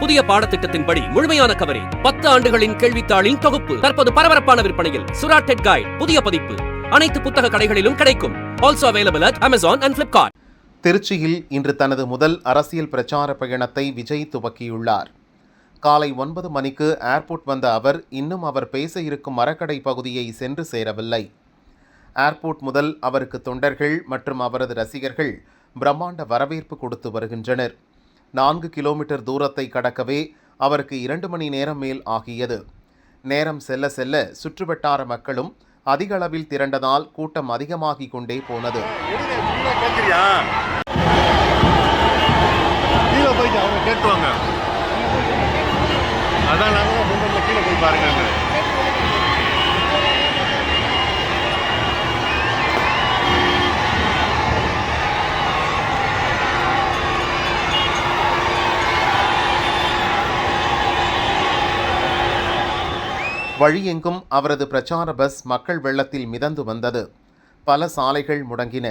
புதிய பாடத்திட்டத்தின்படி முழுமையான கவரேஜ் 10 ஆண்டுகளின் கேள்வித்தாளின் தொகுப்பு தற்போது பரபரப்பான விற்பனையில். சுரா டெட் கைட் புதிய பதிப்பு அனைத்து புத்தக கடைகளிலும் கிடைக்கும். Also available at Amazon and Flipkart. திருச்சியில் இன்று தனது முதல் அரசியல் பிரச்சார பயணத்தை விஜய் துவக்கியுள்ளார். காலை 9 மணிக்கு ஏர்போர்ட் வந்த அவர் இன்னும் அவர் பேச இருக்கும் மரக்கடை பகுதியை சென்று சேரவில்லை. ஏர்போர்ட் முதல் அவருக்கு தொண்டர்கள் மற்றும் அவரது ரசிகர்கள் பிரம்மாண்ட வரவேற்பு கொடுத்து வருகின்றனர். 4 கிலோமீட்டர் தூரத்தை கடக்கவே அவருக்கு 2 மணி நேரம் மேல் ஆகியது. நேரம் செல்ல செல்ல சுற்றுவட்டார மக்களும் அதிக அளவில் திரண்டதால் கூட்டம் அதிகமாகிக் கொண்டே போனது. வழியெங்கும் அவரது பிரச்சார பஸ் மக்கள் வெள்ளத்தில் மிதந்து வந்தது. பல சாலைகள் முடங்கின.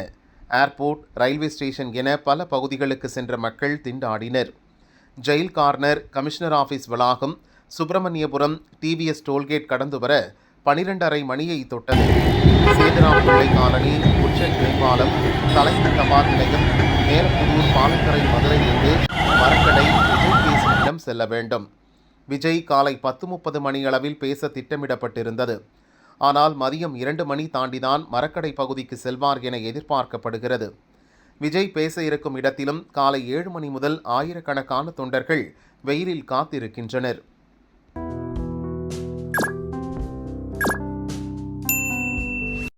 ஏர்போர்ட், ரயில்வே ஸ்டேஷன் என பல பகுதிகளுக்கு சென்ற மக்கள் திண்டாடினர். ஜெயில் கார்னர், கமிஷனர் ஆஃபீஸ் வளாகம், சுப்பிரமணியபுரம், டிவிஎஸ் டோல்கேட் கடந்து வர 12:30 மணியை தொட்டது. சேதுராம் பிள்ளை காலனி, உச்சல் மேம்பாலம், தலைமை தபால் நிலையம், மேலப்புதூர், பாலக்கரை, மதுரையிலிருந்து மரக்கடை, விஜய் பேசும் இடம் செல்ல வேண்டும். விஜய் காலை 10:30 மணியளவில் பேச திட்டமிடப்பட்டிருந்தது. ஆனால் மதியம் 2 மணி தாண்டிதான் மரக்கடை பகுதிக்கு செல்வார் என எதிர்பார்க்கப்படுகிறது. விஜய் பேச இருக்கும் இடத்திலும் காலை 7 மணி முதல் ஆயிரக்கணக்கான தொண்டர்கள் வெயிலில் காத்திருக்கின்றனர்.